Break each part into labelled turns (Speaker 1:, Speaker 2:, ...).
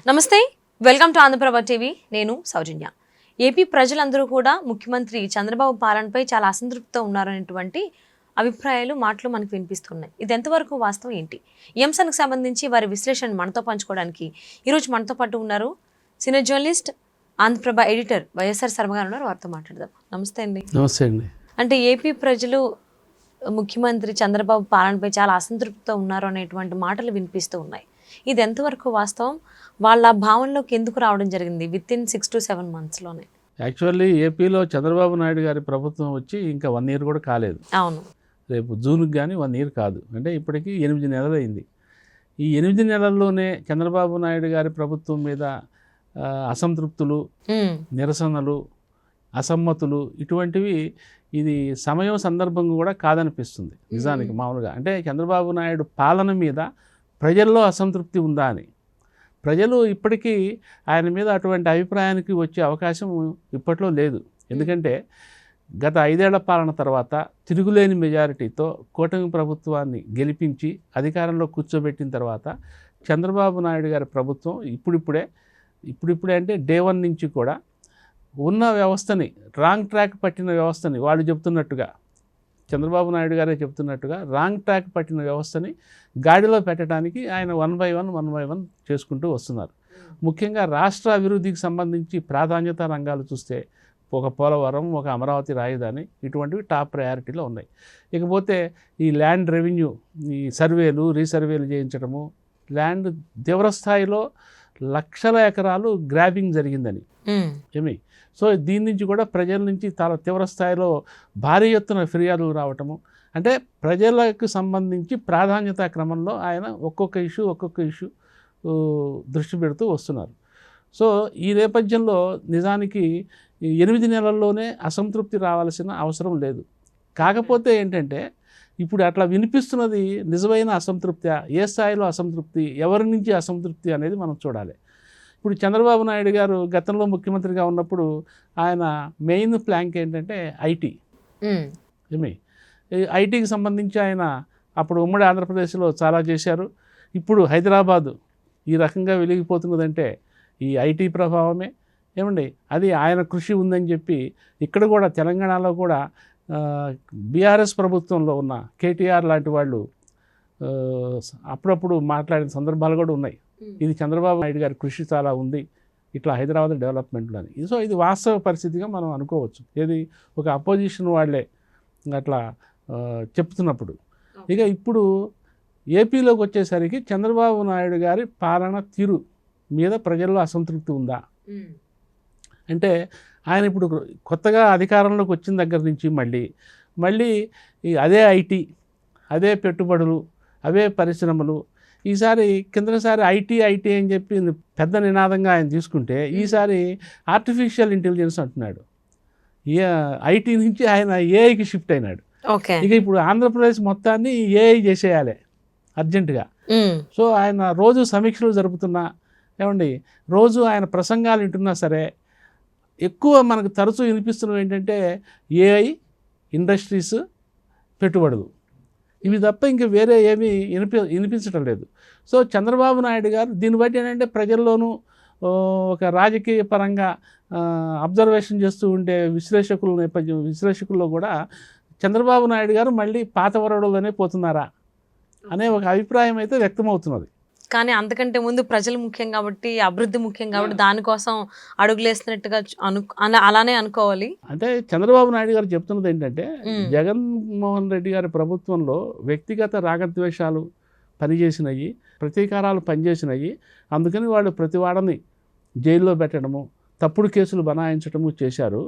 Speaker 1: నమస్తే, welcome to Andhraprabha TV. నేను సౌజన్య. AP ప్రజలందరూ కూడా ముఖ్యమంత్రి చంద్రబాబు పాలనపై చాలా అసంతృప్తితో ఉన్నారనేటువంటి అభిప్రాయాలు, మాటలు మనకు వినిపిస్తున్నాయి. ఇది ఎంతవరకు వాస్తవం ఏంటి? ఈ అంశానికి సంబంధించి వారి విశ్లేషణ మనతో పంచుకోవడానికి ఈరోజు మనతో పాటు ఉన్నారు senior journalist, Andhra Prabha editor YSR Sharma గారు ఉన్నారు. వారితో మాట్లాడదాం. నమస్తే అండి.
Speaker 2: నమస్తే అండి.
Speaker 1: అంటే ఏపీ ప్రజలు ముఖ్యమంత్రి చంద్రబాబు పాలనపై చాలా అసంతృప్తితో ఉన్నారు అనేటువంటి మాటలు వినిపిస్తూ ఉన్నాయి. ఇది ఎంతవరకు వాస్తవం? వాళ్ళ భావనలోకి ఎందుకు రావడం జరిగింది వితిన్ 6 to 7 monthsలోనే?
Speaker 2: యాక్చువల్లీ ఏపీలో చంద్రబాబు నాయుడు గారి ప్రభుత్వం వచ్చి ఇంకా 1 year కూడా కాలేదు.
Speaker 1: అవును,
Speaker 2: రేపు జూన్కి కానీ 1 year కాదు. అంటే ఇప్పటికీ 8 నెలలు అయింది. ఈ 8 నెలల్లోనే చంద్రబాబు నాయుడు గారి ప్రభుత్వం మీద అసంతృప్తులు, నిరసనలు, అసమ్మతులు ఇటువంటివి ఇది సమయం సందర్భం కూడా కాదనిపిస్తుంది నిజానికి. మామూలుగా అంటే చంద్రబాబు నాయుడు పాలన మీద ప్రజల్లో అసంతృప్తి ఉందా అని. ప్రజలు ఇప్పటికీ ఆయన మీద అటువంటి అభిప్రాయానికి వచ్చే అవకాశం ఇప్పట్లో లేదు. ఎందుకంటే గత 5 ఏళ్ల పాలన తర్వాత తిరుగులేని మెజారిటీతో కూటమి ప్రభుత్వాన్ని గెలిపించి అధికారంలో కూర్చోబెట్టిన తర్వాత చంద్రబాబు నాయుడు గారి ప్రభుత్వం ఇప్పుడిప్పుడే అంటే డే 1 నుంచి కూడా ఉన్న వ్యవస్థని, రాంగ్ ట్రాక్ పట్టిన వ్యవస్థని, వాళ్ళు చెప్తున్నట్టుగా, చంద్రబాబు నాయుడు గారే చెప్తున్నట్టుగా రాంగ్ ట్రాక్ పట్టిన వ్యవస్థని గాడిలో పెట్టడానికి ఆయన 1 by 1 చేసుకుంటూ వస్తున్నారు. ముఖ్యంగా రాష్ట్ర అభివృద్ధికి సంబంధించి ప్రాధాన్యత రంగాలు చూస్తే ఒక పోలవరం, ఒక అమరావతి రాజధాని ఇటువంటివి టాప్ ప్రయారిటీలో ఉన్నాయి. ఇకపోతే ఈ ల్యాండ్ రెవెన్యూ, ఈ సర్వేలు, రీసర్వేలు చేయించడము, ల్యాండ్ తీవ్ర స్థాయిలో లక్షల ఎకరాలు గ్రాబింగ్ జరిగిందని సో దీని నుంచి కూడా ప్రజల నుంచి చాలా తీవ్ర స్థాయిలో భారీ ఎత్తున ఫిర్యాదులు రావటము. అంటే ప్రజలకు సంబంధించి ప్రాధాన్యత క్రమంలో ఆయన ఒక్కొక్క ఇష్యూ దృష్టి పెడుతూ వస్తున్నారు. సో ఈ నేపథ్యంలో నిజానికి 8 నెలల్లోనే అసంతృప్తి రావాల్సిన అవసరం లేదు. కాకపోతే ఏంటంటే ఇప్పుడు అట్లా వినిపిస్తున్నది నిజమైన అసంతృప్తి, ఏ స్థాయిలో అసంతృప్తి, ఎవరి నుంచి అసంతృప్తి అనేది మనం చూడాలి. ఇప్పుడు చంద్రబాబు నాయుడు గారు గతంలో ముఖ్యమంత్రిగా ఉన్నప్పుడు ఆయన మెయిన్ ప్లాంక్ ఏంటంటే ఐటీ. ఐటీకి సంబంధించి ఆయన అప్పుడు ఉమ్మడి ఆంధ్రప్రదేశ్లో చాలా చేశారు. ఇప్పుడు హైదరాబాదు ఈ రకంగా వెలిగిపోతున్నదంటే ఈ ఐటీ ప్రభావమే. అది ఆయన కృషి ఉందని చెప్పి ఇక్కడ కూడా తెలంగాణలో కూడా బీఆర్ఎస్ ప్రభుత్వంలో ఉన్న కేటీఆర్ లాంటి వాళ్ళు అప్పుడప్పుడు మాట్లాడిన సందర్భాలు కూడా ఉన్నాయి. ఇది చంద్రబాబు నాయుడు గారి కృషి చాలా ఉంది ఇట్లా హైదరాబాద్ డెవలప్మెంట్లో అని. సో ఇది వాస్తవ పరిస్థితిగా మనం అనుకోవచ్చు. ఏది ఒక అపోజిషన్ వాళ్ళే అట్లా చెప్తున్నప్పుడు. ఇక ఇప్పుడు ఏపీలోకి వచ్చేసరికి చంద్రబాబు నాయుడు గారి పాలన తీరు మీద ప్రజల్లో అసంతృప్తి ఉందా అంటే ఆయన ఇప్పుడు కొత్తగా అధికారంలోకి వచ్చిన దగ్గర నుంచి మళ్ళీ అదే ఐటీ, అదే పెట్టుబడులు, అవే పరిశ్రమలు. ఈసారి కిందసారి ఐటీ అని చెప్పి పెద్ద నినాదంగా ఆయన తీసుకుంటే ఈసారి ఆర్టిఫిషియల్ ఇంటెలిజెన్స్ అంటున్నాడు. ఐటీ నుంచి ఆయన ఏఐకి షిఫ్ట్ అయినాడు. ఇక ఇప్పుడు ఆంధ్రప్రదేశ్ మొత్తాన్ని ఏఐ చేసేయాలి అర్జెంటుగా. సో ఆయన రోజు సమీక్షలు జరుపుతున్నా, రోజు ఆయన ప్రసంగాలు వింటున్నా సరే ఎక్కువ మనకు తరచూ వినిపిస్తున్నవి ఏంటంటే ఏఐ, ఇండస్ట్రీస్, పెట్టుబడులు, ఇవి తప్ప ఇంకా వేరే ఏమీ వినిపించడం లేదు. సో చంద్రబాబు నాయుడు గారు దీన్ని బట్టి ఏంటంటే ప్రజల్లోనూ ఒక రాజకీయ పరంగా అబ్జర్వేషన్ చేస్తూ ఉండే విశ్లేషకుల్లో కూడా చంద్రబాబు నాయుడు గారు మళ్ళీ పాత వరవడంలోనే పోతున్నారా అనే ఒక అభిప్రాయం అయితే వ్యక్తమవుతున్నది.
Speaker 1: కానీ అంతకంటే ముందు ప్రజలు ముఖ్యం కాబట్టి, అభివృద్ధి ముఖ్యం కాబట్టి దానికోసం అడుగులేస్తున్నట్టుగా అలానే అనుకోవాలి.
Speaker 2: అంటే చంద్రబాబు నాయుడు గారు చెప్తున్నది ఏంటంటే జగన్మోహన్ రెడ్డి గారి ప్రభుత్వంలో వ్యక్తిగత రాగద్వేషాలు పనిచేసినాయి, ప్రతీకారాలు పనిచేసినాయి. అందుకని వాళ్ళు ప్రతి వాడని జైల్లో పెట్టడము, తప్పుడు కేసులు బనాయించడము చేశారు.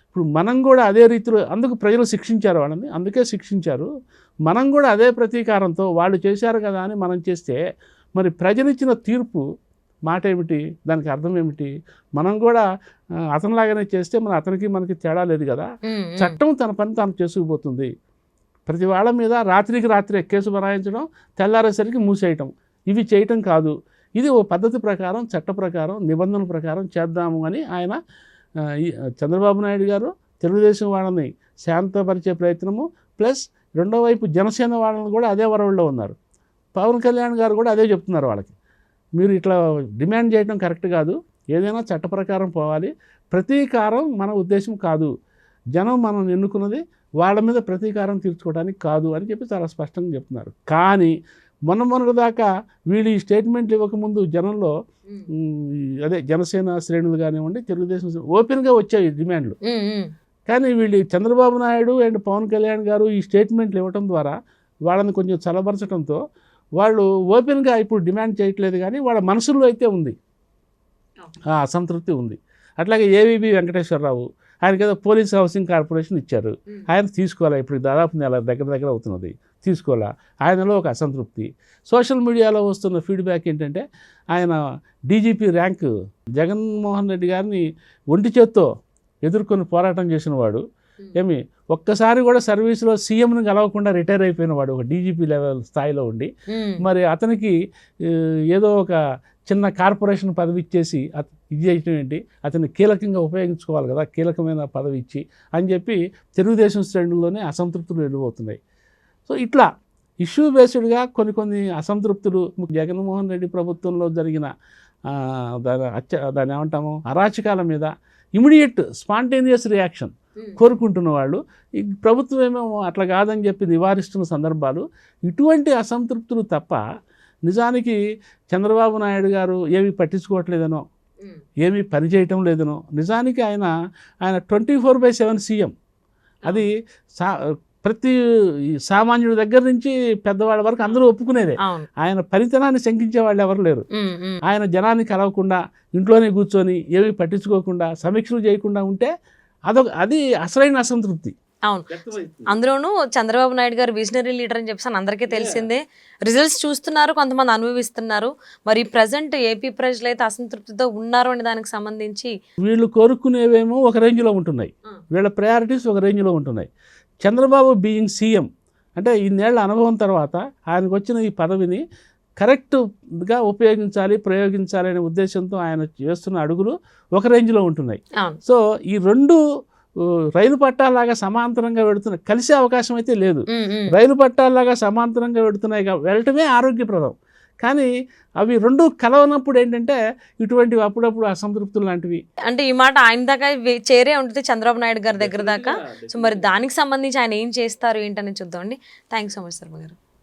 Speaker 2: ఇప్పుడు మనం కూడా అదే రీతిలో, అందుకు ప్రజలు శిక్షించారు వాళ్ళని, అందుకే శిక్షించారు. మనం కూడా అదే ప్రతీకారంతో వాళ్ళు చేశారు కదా అని మనం చేస్తే మరి ప్రజలిచ్చిన తీర్పు మాట ఏమిటి, దానికి అర్థం ఏమిటి? మనం కూడా అతనిలాగానే చేస్తే అతనికి మనకి తేడా లేదు కదా. చట్టం తన పని తాను చేసుకుపోతుంది. ప్రతి వాళ్ళ మీద రాత్రికి రాత్రే కేసు బనాయించడం, తెల్లారేసరికి మూసేయటం, ఇవి చేయటం కాదు. ఇది ఓ పద్ధతి ప్రకారం, చట్ట ప్రకారం, నిబంధన ప్రకారం చేద్దాము అని ఆయన చంద్రబాబు నాయుడు గారు తెలుగుదేశం వాళ్ళని శాంతపరిచే ప్రయత్నము, ప్లస్ రెండో వైపు జనసేన వాళ్ళని కూడా అదే వరవల్లో ఉన్నారు. పవన్ కళ్యాణ్ గారు కూడా అదే చెప్తున్నారు వాళ్ళకి. మీరు ఇట్లా డిమాండ్ చేయడం కరెక్ట్ కాదు, ఏదైనా చట్ట ప్రకారం పోవాలి, ప్రతీకారం మన ఉద్దేశం కాదు, జనం మనం ఎన్నుకున్నది వాళ్ళ మీద ప్రతీకారం తీర్చుకోవడానికి కాదు అని చెప్పి చాలా స్పష్టంగా చెప్తున్నారు. కానీ మొన్నటి దాకా వీళ్ళు ఈ స్టేట్మెంట్లు ఇవ్వకముందు జనంలో అదే జనసేన శ్రేణులు కానివ్వండి, తెలుగుదేశం ఓపెన్గా వచ్చాయి డిమాండ్లు. కానీ వీళ్ళు చంద్రబాబు నాయుడు అండ్ పవన్ కళ్యాణ్ గారు ఈ స్టేట్మెంట్లు ఇవ్వడం ద్వారా వాళ్ళని కొంచెం చల్లబరచడంతో వాళ్ళు ఓపెన్గా ఇప్పుడు డిమాండ్ చేయట్లేదు, కానీ వాళ్ళ మనసుల్లో అయితే ఉంది, ఆ అసంతృప్తి ఉంది. అట్లాగే ఏవీబీ వెంకటేశ్వరరావు, ఆయనకి ఏదో పోలీస్ హౌసింగ్ కార్పొరేషన్ ఇచ్చారు, ఆయన తీసుకోవాలా, ఇప్పుడు దాదాపు నెల దగ్గర అవుతున్నది, తీసుకోవాలా, ఆయనలో ఒక అసంతృప్తి. సోషల్ మీడియాలో వస్తున్న ఫీడ్బ్యాక్ ఏంటంటే ఆయన డీజీపీ ర్యాంకు జగన్మోహన్ రెడ్డి గారిని ఒంటి చేత్తో ఎదుర్కొని పోరాటం చేసిన వాడు, ఒక్కసారి కూడా సర్వీస్లో సీఎంను గెలవకుండా రిటైర్ అయిపోయిన వాడు, ఒక డీజీపీ లెవెల్ స్థాయిలో ఉండి, మరి అతనికి ఏదో ఒక చిన్న కార్పొరేషన్ పదవి ఇచ్చేసి ఇది చేయటం ఏంటి, అతన్ని కీలకంగా ఉపయోగించుకోవాలి కదా, కీలకమైన పదవి ఇచ్చి అని చెప్పి తెలుగుదేశం శ్రేణుల్లోనే అసంతృప్తులు వెళ్ళిపోతున్నాయి. సో ఇట్లా ఇష్యూ బేస్డ్గా కొన్ని అసంతృప్తులు జగన్మోహన్ రెడ్డి ప్రభుత్వంలో జరిగిన దాన్ని ఏమంటాము అరాచకాల మీద ఇమీడియట్ స్పాంటేనియస్ రియాక్షన్ కోరుకుంటున్న వాళ్ళు, ఈ ప్రభుత్వం ఏమో అట్లా కాదని చెప్పి నివారిస్తున్న సందర్భాలు, ఇటువంటి అసంతృప్తులు తప్ప నిజానికి చంద్రబాబు నాయుడు గారు ఏమీ పట్టించుకోవట్లేదనో, ఏమీ పనిచేయటం లేదనో, నిజానికి ఆయన 24/7 సీఎం. అది ప్రతి సామాన్యుడి దగ్గర నుంచి పెద్దవాళ్ళ వరకు అందరూ ఒప్పుకునేదే. ఆయన పనితనాన్ని శంకించే వాళ్ళు ఎవరు లేరు. ఆయన జనాన్ని కలవకుండా ఇంట్లోనే కూర్చొని ఏమీ పట్టించుకోకుండా సమీక్షలు చేయకుండా ఉంటే అది అసలైన అసంతృప్తి.
Speaker 1: అవును, అందులోనూ చంద్రబాబు నాయుడు గారు విజనరీ లీడర్ అని చెప్పేసి అందరికీ తెలిసిందే. రిజల్ట్స్ చూస్తున్నారు, కొంతమంది అనుభవిస్తున్నారు. మరి ప్రజెంట్ ఏపీ ప్రజలు అయితే అసంతృప్తితో ఉన్నారు అనే దానికి సంబంధించి
Speaker 2: వీళ్ళు కోరుకునేవేమో ఒక రేంజ్లో ఉంటున్నాయి, వీళ్ళ ప్రయారిటీస్ ఒక రేంజ్లో ఉంటున్నాయి. చంద్రబాబు బీయింగ్ సీఎం అంటే ఇన్నేళ్ల అనుభవం తర్వాత ఆయనకు వచ్చిన ఈ పదవిని కరెక్ట్గా ప్రయోగించాలి అనే ఉద్దేశంతో ఆయన చేస్తున్న అడుగులు ఒక రేంజ్లో ఉంటున్నాయి. సో ఈ రెండు రైలు పట్టాలాగా సమాంతరంగా వెళుతున్నాయి, కలిసే అవకాశం అయితే లేదు. రైలు పట్టాలాగా సమాంతరంగా వెళుతున్నాయి, వెళ్ళటమే ఆరోగ్యప్రదం. కానీ అవి రెండు కలవనప్పుడు ఏంటంటే ఇటువంటివి అప్పుడప్పుడు అసంతృప్తులు లాంటివి.
Speaker 1: అంటే ఈ మాట ఆయన దాకా చేరే ఉంటుంది చంద్రబాబు నాయుడు గారి దగ్గర దాకా. సో మరి దానికి సంబంధించి ఆయన ఏం చేస్తారు ఏంటని చూద్దామండి. థ్యాంక్స్ సో మచ్ శర్మ గారు.